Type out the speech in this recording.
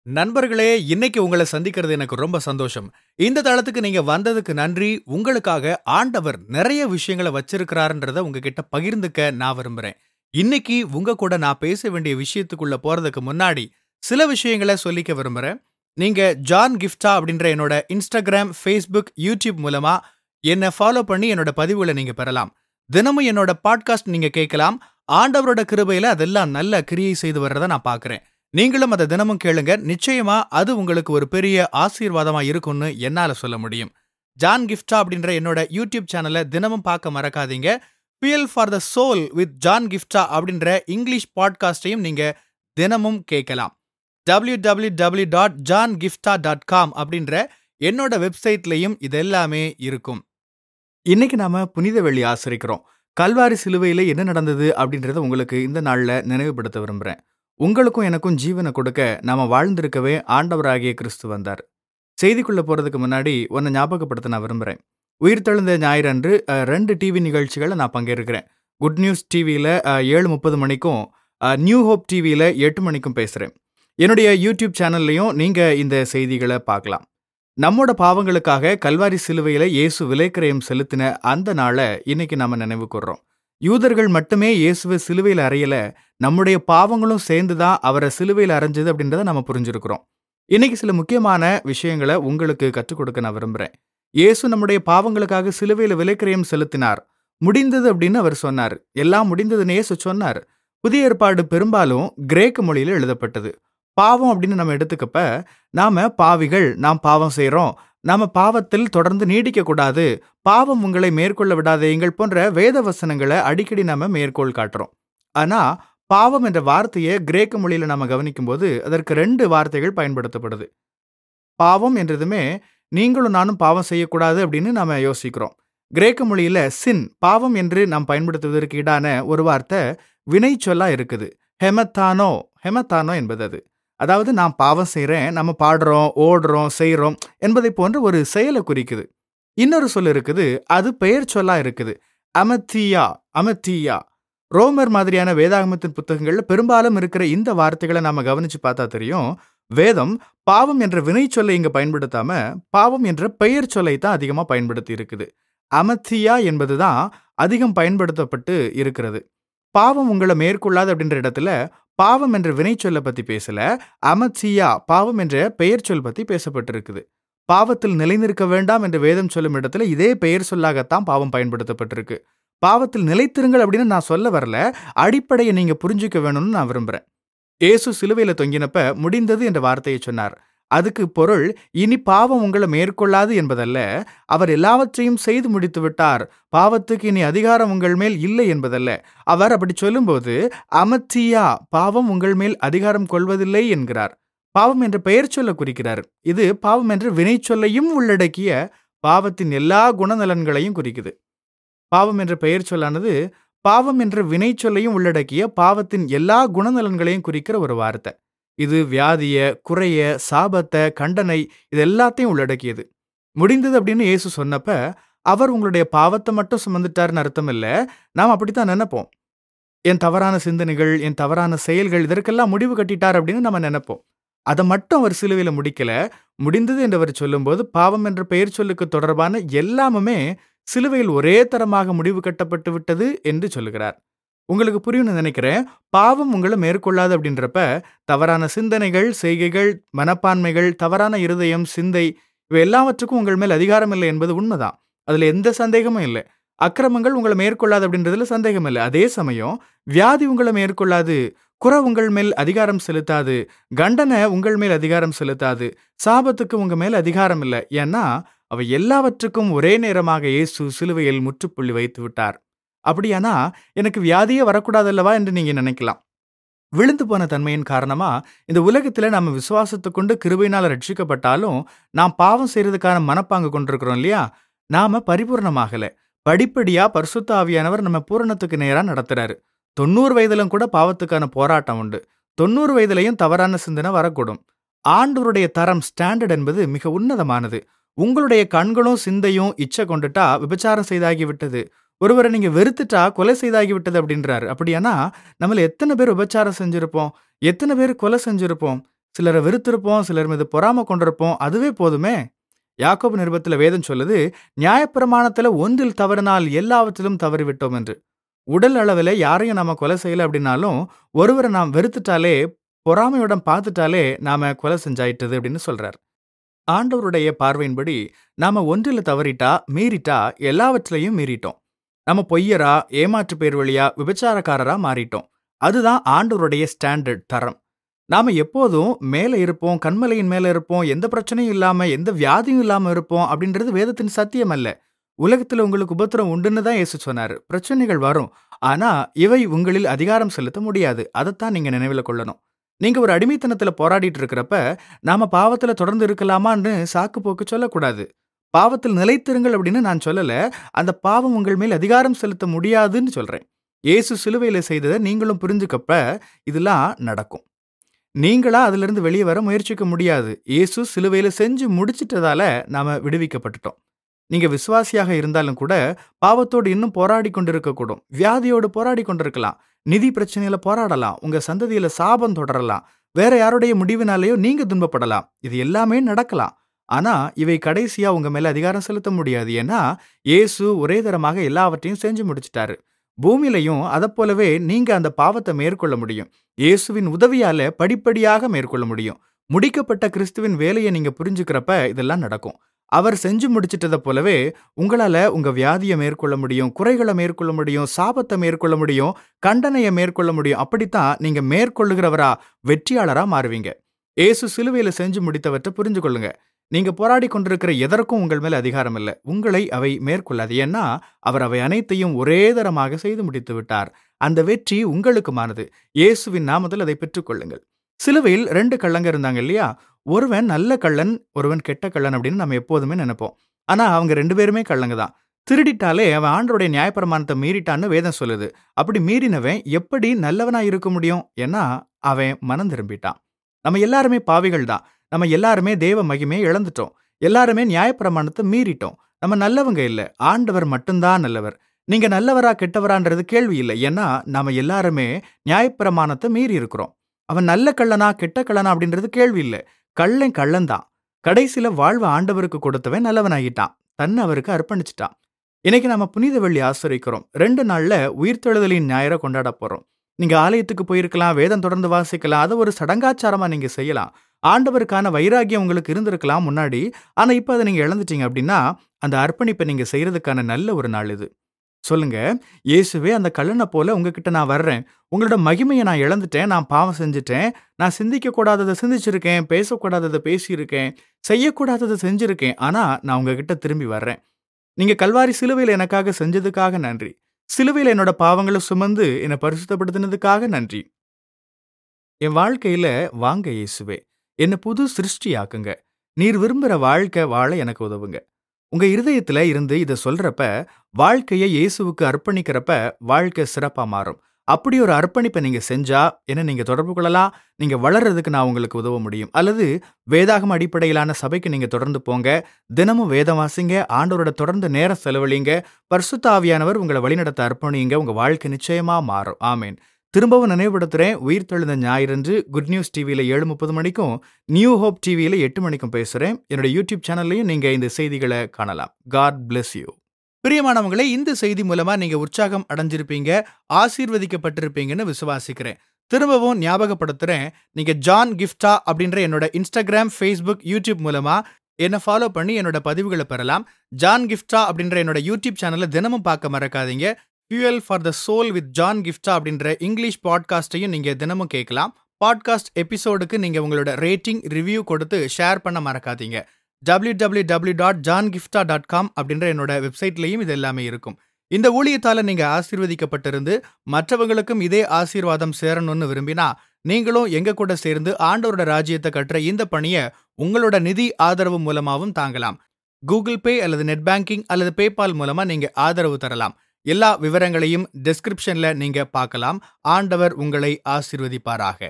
நண்பர்களே, இன்னைக்கு உங்கள சந்திக்கிறது எனக்கு ரொம்ப சந்தோஷம். இந்த தளத்துக்கு நீங்க வந்ததுக்கு நன்றி. உங்களுக்காக ஆண்டவர் நெறைய விஷயங்கள வச்சிருக்கிறாருன்றத உங்ககிட்ட பகிர்ந்துக்க நான் விரும்புறேன். இன்னைக்கு உங்க கூட நான் பேச வேண்டிய விஷயத்துக்குள்ள போறதுக்கு முன்னாடி, சில விஷயங்கள சொல்லிக்க விரும்புறேன். நீங்க ஜான் கிஃப்டா அப்படின்ற என்னோட Instagram, Facebook, YouTube மூலமா என்ன ஃபாலோ பண்ணி என்னோட பதிவுகள நீங்க பெறலாம். தினமும் என்னோட பாட்காஸ்ட் நீங்க கேட்கலாம். ஆண்டவரோட கிருபையில அதெல்லாம் நல்ல கிரியை செய்து வர்றத நான் பார்க்கிறேன். நீங்களும் அத தினமும் கேளுங்க. நிச்சயமா அது உங்களுக்கு ஒரு பெரிய ஆசீர்வாதமா இருக்கும்னு என்னால சொல்ல முடியும். ஜான் கிஃப்டா அப்படின்ற என்னோட யூடியூப் சேனல தினமும் பார்க்க மறக்காதீங்க. Fuel for the soul with John Gifta அப்படின்ற இங்கிலீஷ் பாட்காஸ்டையும் நீங்க தினமும் கேட்கலாம். www.johngifta.com அப்படின்ற என்னோட வெப்சைட்லயும் இது எல்லாமே இருக்கும். இன்னைக்கு நாம புனித வெள்ளி ஆசரிக்கிறோம். கல்வாரி சிலுவையில என்ன நடந்தது அப்படின்றத உங்களுக்கு இந்த நாள்ல நினைவுபடுத்த விரும்புறேன். உங்களுக்கும் எனக்கும் ஜீவனை கொடுக்க நாம வாழ்ந்திருக்கவே ஆண்டவராகிய கிறிஸ்து வந்தார். செய்திக்குள்ள போறதுக்கு முன்னாடி உன்னை ஞாபகப்படுத்த நான் விரும்புறேன். உயிர்த்தெழுந்த ஞாயிறு அன்று 2 டிவி நிகழ்ச்சிகளை நான் பங்கேற்கிறேன். குட் நியூஸ் டிவியில 7:30 மணிக்கும், நியூ ஹோப் டிவியில 8 மணிக்கும் பேசுறேன். என்னுடைய யூடியூப் சேனல்லையும் நீங்க இந்த செய்திகளை பார்க்கலாம். நம்மோட பாவங்களுக்காக கல்வாரி சிலுவையில இயேசு விலைக்கிரயம் செலுத்தின அந்த நாளை இன்னைக்கு நாம நினைவு கூர்றோம். யூதர்கள் மட்டுமே இயேசுவை சிலுவையில் அறையல, நம்முடைய பாவங்களும் சேர்ந்து தான் அவரை சிலுவையில் அறைஞ்சது அப்படின்றத நம்ம புரிஞ்சிருக்கிறோம். இன்னைக்கு சில முக்கியமான விஷயங்களை உங்களுக்கு கற்றுக் கொடுக்க நான் விரும்புறேன். இயேசு நம்முடைய பாவங்களுக்காக சிலுவையில் விலைக்கிரயம் செலுத்தினார். முடிந்தது அப்படின்னு அவர் சொன்னார். எல்லாம் முடிந்ததுன்னு இயேசு சொன்னார். புதிய ஏற்பாடு பெரும்பாலும் கிரேக்க மொழியில எழுதப்பட்டது. பாவம் அப்படின்னு நம்ம எடுத்துக்கப்ப, நாம பாவிகள், நாம் பாவம் செய்றோம், நாம பாவத்தில் தொடர்ந்து நீடிக்க கூடாது, பாவம் உங்களை மேற்கொள்ள விடாதேங்கள் போன்ற வேத வசனங்களை அடிக்கடி நாம மேற்கோள் காட்டுறோம். ஆனா பாவம் என்ற வார்த்தையை கிரேக்க மொழியில நாம கவனிக்கும் போது அதற்கு 2 வார்த்தைகள் பயன்படுத்தப்படுது. பாவம் என்றதுமே நீங்களும் நானும் பாவம் செய்யக்கூடாது அப்படின்னு நாம யோசிக்கிறோம். கிரேக்க மொழியில சின், பாவம் என்று நாம் பயன்படுத்துவதற்கு ஈடான ஒரு வார்த்தை வினை சொல்லா இருக்குது. ஹெமத்தானோ, ஹெமத்தானோ என்பது அது. அதாவது நான் பாவம் செய்றேன், நம்ம பாடுறோம், ஓடுறோம், செய்றோம் என்பதை போன்ற ஒரு செயலை குறிக்குது. இன்னொரு சொல் இருக்குது, அது பெயர் சொல்லா இருக்குது. அமத்தியா, அமத்தியா. ரோமர் மாதிரியான வேதாகமத்தின் புத்தகங்கள்ல பெரும்பாலும் இருக்கிற இந்த வார்த்தைகளை நாம கவனிச்சு பார்த்தா தெரியும், வேதம் பாவம் என்ற வினை சொல்லை இங்க பயன்படுத்தாம பாவம் என்ற பெயர் சொல்லை தான் அதிகமா பயன்படுத்தி இருக்குது. அமத்தியா என்பதுதான் அதிகம் பயன்படுத்தப்பட்டு இருக்கிறது. பாவம் உங்களை மேற்கொள்ளாது அப்படின்ற இடத்துல பாவம் என்ற வினை சொல்ல பத்தி பேசல, அமத்சியா பாவம் என்ற பெயர் சொல் பத்தி பேசப்பட்டிருக்குது. பாவத்தில் நிலைநிற்க வேண்டாம் என்று வேதம் சொல்லும் இடத்துல இதே பெயர் சொல்லாகத்தான் பாவம் பயன்படுத்தப்பட்டிருக்கு. பாவத்தில் நிலைத்திருங்கள் அப்படின்னு நான் சொல்ல வரல, அடிப்படையை நீங்க புரிஞ்சுக்க வேணும்னு நான் விரும்புறேன். இயேசு சிலுவையில தொங்கினப்ப முடிந்தது என்ற வார்த்தையை சொன்னார். அதுக்கு பொருள் இனி பாவம் உங்களை மேற்கொள்ளாது என்பதல்ல, அவர் எல்லாவற்றையும் செய்து முடித்து விட்டார், பாவத்துக்கு இனி அதிகாரம் உங்கள் மேல் இல்லை என்பதல்ல. அவர் அப்படி சொல்லும்போது அமத்தியா, பாவம் உங்கள் மேல் அதிகாரம் கொள்வதில்லை என்கிறார். பாவம் என்ற பெயர் சொல்ல குறிக்கிறார். இது பாவம் என்ற வினை சொல்லையும் உள்ளடக்கிய பாவத்தின் எல்லா குணநலன்களையும் குறிக்குது. பாவம் என்ற பெயர் சொல்லானது பாவம் என்ற வினை சொல்லையும் உள்ளடக்கிய பாவத்தின் எல்லா குணநலன்களையும் குறிக்கிற ஒரு வார்த்தை. இது வியாதிய, குறைய, சாபத்தை, கண்டனை இது எல்லாத்தையும் உள்ளடக்கியது. முடிந்தது அப்படின்னு இயேசு சொன்னப்ப அவர் உங்களுடைய பாவத்தை மட்டும் சுமந்துட்டாருன்னு அர்த்தம் இல்ல. நாம் அப்படித்தான் நினைப்போம். என் தவறான சிந்தனைகள், என் தவறான செயல்கள் இதற்கெல்லாம் முடிவு கட்டிட்டார் அப்படின்னு நம்ம நினைப்போம். அதை மட்டும் அவர் சிலுவையில முடிக்கல. முடிந்தது என்று அவர் சொல்லும்போது பாவம் என்ற பெயர் சொல்லுக்கு தொடர்பான எல்லாமுமே சிலுவையில் ஒரே தரமாக முடிவு கட்டப்பட்டு விட்டது என்று சொல்லுகிறார். உங்களுக்கு புரியும்னு நினைக்கிறேன். பாவம் உங்களை மேற்கொள்ளாது அப்படின்றப்ப தவறான சிந்தனைகள், செய்கைகள், மனப்பான்மைகள், தவறான இருதயம், சிந்தை இவை எல்லாவற்றுக்கும் உங்கள் மேல் அதிகாரம் இல்லை என்பது உண்மைதான். அதுல எந்த சந்தேகமும் இல்லை. அக்கிரமங்கள் உங்களை மேற்கொள்ளாது அப்படின்றதுல சந்தேகம் இல்லை. அதே சமயம் வியாதி உங்களை மேற்கொள்ளாது, குறை உங்கள் மேல் அதிகாரம் செலுத்தாது, கண்டனை உங்கள் மேல் அதிகாரம் செலுத்தாது, சாபத்துக்கு உங்க மேல் அதிகாரம் இல்லை. ஏன்னா அவை எல்லாவற்றுக்கும் ஒரே நேரமாக இயேசு சிலுவையில் முற்றுப்புள்ளி வைத்து விட்டார். அப்படியானா எனக்கு வியாதியே வரக்கூடாதல்லவா என்று நீங்க நினைக்கலாம். விழுந்து போன தன்மையின் காரணமா இந்த உலகத்துல நாம விசுவாசத்தை கொண்டு கிருபையினால ரட்சிக்கப்பட்டாலும் நாம் பாவம் செய்யறதுக்கான மனப்பாங்கு கொண்டிருக்கிறோம் இல்லையா? நாம பரிபூர்ணமாகல. படிப்படியா பரிசுத்த ஆவியானவர் நம்ம பூரணத்துக்கு நேரா நடத்துறாரு. 90 வயதிலும் கூட பாவத்துக்கான போராட்டம் உண்டு. 90 வயதிலையும் தவறான சிந்தனை வரக்கூடும். ஆண்டவருடைய தரம், ஸ்டாண்டர்ட் என்பது மிக உன்னதமானது. உங்களுடைய கண்களும் சிந்தையும் இச்சை கொண்டுட்டா விபச்சாரம் செய்தாகி விட்டது. ஒருவரை நீங்க வெறுத்துட்டா கொலை செய்தாகி விட்டது அப்படின்றாரு. அப்படியானா நம்மள எத்தனை பேர் விபச்சாரம் செஞ்சிருப்போம், எத்தனை பேர் கொலை செஞ்சிருப்போம். சிலரை வெறுத்திருப்போம், சிலர் மீது பொறாம கொண்டிருப்போம். அதுவே போதுமே. யாக்கோபு நிருபத்துல வேதம் சொல்லுது, நியாயப்பிரமாணத்துல ஒன்றில் தவறினால் எல்லாவற்றிலும் தவறிவிட்டோம் என்று. உடல் அளவில யாரையும் நாம கொலை செய்யல அப்படின்னாலும், ஒருவரை நாம் வெறுத்துட்டாலே, பொறாமையுடன் பார்த்துட்டாலே நாம கொலை செஞ்சாயிட்டது அப்படின்னு சொல்றார். ஆண்டவருடைய பார்வையின்படி நாம ஒன்றில தவறிட்டா, மீறிட்டா எல்லாவற்றிலையும் மீறிட்டோம். நம்ம பொய்யரா, ஏமாற்று பேர் வழியா, விபச்சாரக்காரரா மாறிட்டோம். அதுதான் ஆண்டவருடைய ஸ்டாண்டர்ட் தரம். நாம எப்போதும் மேல இருப்போம், கன்மலையின் மேல இருப்போம், எந்த பிரச்சனையும் இல்லாம, எந்த வியாதியும் இல்லாம இருப்போம் அப்படின்றது வேதத்தின் சத்தியம் அல்ல. உலகத்துல உங்களுக்கு உபத்திரம் உண்டுன்னு தான் இயேசு சொன்னாரு. பிரச்சனைகள் வரும். ஆனா இவை உங்களில் அதிகாரம் செலுத்த முடியாது. அதத்தான் நீங்க நினைவுல கொள்ளணும். நீங்க ஒரு அடிமைத்தனத்துல போராடிட்டு இருக்கிறப்ப, நாம பாவத்துல தொடர்ந்து இருக்கலாமான்னு சாக்கு போக்கு சொல்லக்கூடாது. பாவத்தில் நிலைத்திருங்கள் அப்படின்னு நான் சொல்லல. அந்த பாவம் உங்கள் மேல் அதிகாரம் செலுத்த முடியாதுன்னு சொல்றேன். இயேசு சிலுவையில செய்ததை நீங்களும் புரிஞ்சுக்கப்ப இதெல்லாம் நடக்கும். நீங்களா அதிலிருந்து வெளியே வர முயற்சிக்க முடியாது. இயேசு சிலுவையில செஞ்சு முடிச்சிட்டதால நாம விடுவிக்கப்பட்டுட்டோம். நீங்க விசுவாசியாக இருந்தாலும் கூட பாவத்தோடு இன்னும் போராடி கொண்டிருக்கக்கூடும். வியாதியோடு போராடி கொண்டிருக்கலாம். நிதி பிரச்சனையில போராடலாம். உங்க சந்ததியில சாபம் தொடரலாம். வேற யாருடைய முடிவினாலேயோ நீங்க துன்பப்படலாம். இது எல்லாமே நடக்கலாம். ஆனா இவை கடைசியா உங்க மேல அதிகாரம் செலுத்த முடியாது. ஏன்னா இயேசு ஒரே தரமாக எல்லாவற்றையும் செஞ்சு முடிச்சிட்டாரு. பூமியிலையும் அதைப் போலவே நீங்க அந்த பாவத்தை மேற்கொள்ள முடியும். இயேசுவின் உதவியால படிப்படியாக மேற்கொள்ள முடியும். முடிக்கப்பட்ட கிறிஸ்துவின் வேலையை நீங்க புரிஞ்சுக்கிறப்ப இதெல்லாம் நடக்கும். அவர் செஞ்சு முடிச்சிட்டதை போலவே உங்களால உங்க வியாதியை மேற்கொள்ள முடியும், குறைகளை மேற்கொள்ள முடியும், சாபத்தை மேற்கொள்ள முடியும், கண்டனையை மேற்கொள்ள முடியும். அப்படித்தான் நீங்க மேற்கொள்ளுகிறவரா, வெற்றியாளரா மாறுவீங்க. இயேசு சிலுவையில செஞ்சு முடித்தவற்றை புரிஞ்சு கொள்ளுங்க. நீங்க போராடி கொண்டிருக்கிற எதற்கும் உங்கள் மேல அதிகாரம் இல்லை. உங்களை அவை மேற்கொள்ளாது. ஏன்னா அவர் அவை அனைத்தையும் ஒரே தரமாக செய்து முடித்து விட்டார். அந்த வெற்றி உங்களுக்குமானது. இயேசுவின் நாமத்தில் அதை பெற்றுக்கொள்ளுங்கள். சிலுவையில் 2 கள்ளங்க இருந்தாங்க இல்லையா? ஒருவன் நல்ல கள்ளன், ஒருவன் கெட்ட கள்ளன் அப்படின்னு நம்ம எப்போதுமே நினைப்போம். ஆனா அவங்க 2 பேருமே கள்ளங்க தான். திருடிட்டாலே அவன் ஆண்டவருடைய நியாயப்பிரமாணத்தை மீறிட்டான்னு வேதம் சொல்லுது. அப்படி மீறினவன் எப்படி நல்லவனா இருக்க முடியும்? ஏன்னா அவன் மனம் திரும்பிட்டான். நம்ம எல்லாருமே பாவிகள் தான். நம்ம எல்லாருமே தேவ மகிமையை இழந்துட்டோம். எல்லாருமே நியாயப்பிரமாணத்தை மீறிட்டோம். நம்ம நல்லவங்க இல்ல. ஆண்டவர் மட்டும்தான் நல்லவர். நீங்க நல்லவரா கெட்டவரான்றது கேள்வி இல்லை. ஏன்னா நாம எல்லாருமே நியாயப்பிரமாணத்தை மீறி இருக்கிறோம். அவன் நல்ல கள்ளனா கெட்ட கள்ளனா அப்படின்றது கேள்வி இல்லை. கள்ளன் கள்ளன்தான். கடைசியில வாழ்வை ஆண்டவருக்கு கொடுத்தவன் நல்லவனாகிட்டான். தன்னை அவருக்கு அர்ப்பணிச்சிட்டான். இன்னைக்கு நம்ம புனித வெள்ளி ஆசரிக்கிறோம். 2 நாள்ல உயிர்த்தெழுதலின் ஞாயிறை கொண்டாட போறோம். நீங்க ஆலயத்துக்கு போயிருக்கலாம், வேதம் தொடர்ந்து வாசிக்கலாம். அதை ஒரு சடங்காச்சாரமா நீங்க செய்யலாம். ஆண்டவருக்கான வைராகியம் உங்களுக்கு இருந்திருக்கலாம் முன்னாடி. ஆனா இப்ப அதை நீங்க இழந்துட்டீங்க அப்படின்னா, அந்த அர்ப்பணிப்பை நீங்க செய்யறதுக்கான நல்ல ஒரு நாள் இது. சொல்லுங்க, இயேசுவே அந்த கள்ளனை போல உங்ககிட்ட நான் வர்றேன். உங்களோட மகிமையை நான் இழந்துட்டேன். நான் பாவம் செஞ்சுட்டேன். நான் சிந்திக்க கூடாததை சிந்திச்சிருக்கேன். பேசக்கூடாததை பேசியிருக்கேன். செய்யக்கூடாததை செஞ்சிருக்கேன். ஆனா நான் உங்ககிட்ட திரும்பி வர்றேன். நீங்க கல்வாரி சிலுவையில எனக்காக செஞ்சதுக்காக நன்றி. சிலுவையில என்னோட பாவங்களை சுமந்து என்னை பரிசுத்தப்படுத்தினதுக்காக நன்றி. என் வாழ்க்கையில வாங்க இயேசுவே. என்ன புது சிருஷ்டியாக்குங்க. நீர் விரும்புற வாழ்க்கை வாழ எனக்கு உதவுங்க. உங்க இருதயத்துல இருந்து இத சொல்றப்ப, வாழ்க்கையை இயேசுவுக்கு அர்ப்பணிக்கிறப்ப வாழ்க்கை சிறப்பா மாறும். அப்படி ஒரு அர்ப்பணிப்பை நீங்க செஞ்சா என்ன நீங்க தொடர்பு கொள்ளலாம். நீங்க வளர்றதுக்கு நான் உங்களுக்கு உதவ முடியும். அல்லது வேதாகம அடிப்படையிலான சபைக்கு நீங்க தொடர்ந்து போங்க. தினமும் வேதம் வாசிங்க. ஆண்டவரோட தொடர்ந்து நேரம் செலவழிங்க. பரிசுத்த ஆவியானவர் உங்களை வழிநடத்த அர்ப்பணிங்க. உங்க வாழ்க்கை நிச்சயமா மாறும். ஆமேன். திரும்பவும் நினைவுபடுத்துறேன். உயிர்த்தெழுந்த ஞாயிறன்று குட் நியூஸ் டிவியில 7:30 மணிக்கும், நியூ ஹோப் டிவியில 8 மணிக்கும் பேசுறேன். என்னோட யூடியூப் சேனல்லையும் நீங்க இந்த செய்திகளை காணலாம். God bless you. பிரியமானவங்களே, இந்த செய்தி மூலமா நீங்க உற்சாகம் அடைஞ்சிருப்பீங்க, ஆசீர்வதிக்கப்பட்டிருப்பீங்கன்னு விசுவாசிக்கிறேன். திரும்பவும் ஞாபகப்படுத்துறேன். நீங்க ஜான் கிஃப்டா அப்படின்ற என்னோட இன்ஸ்டாகிராம், ஃபேஸ்புக், யூடியூப் மூலமா என்ன ஃபாலோ பண்ணி என்னோட பதிவுகளை பெறலாம். ஜான் கிஃப்டா அப்படின்ற என்னோட யூடியூப் சேனலை தினமும் பார்க்க மறக்காதீங்க. Fuel for the soul with John Gifta அப்படின்ற இங்கிலீஷ் பாட்காஸ்டையும் நீங்க தினமும் கேட்கலாம். பாட்காஸ்ட் எபிசோடுக்கு நீங்க உங்களோட ரேட்டிங், ரிவ்யூ கொடுத்து ஷேர் பண்ண மறக்காதீங்க. www.johngifta.com அப்படின்ற என்னோட வெப்சைட்லையும் இது எல்லாமே இருக்கும். இந்த ஊழியத்தால நீங்க ஆசீர்வதிக்கப்பட்டிருந்து மற்றவங்களுக்கும் இதே ஆசீர்வாதம் சேரணும்னு விரும்பினா, நீங்களும் எங்க கூட சேர்ந்து ஆண்டவரோட ராஜ்யத்தை கட்டுற இந்த பணியை உங்களோட நிதி ஆதரவு மூலமாவும் தாங்கலாம். கூகுள் பே அல்லது நெட் பேங்கிங் அல்லது பேபால் மூலமா நீங்க ஆதரவு தரலாம். எல்லா விவரங்களையும் டிஸ்கிரிப்ஷன்ல நீங்க பார்க்கலாம். ஆண்டவர் உங்களை ஆசீர்வதிப்பாராக.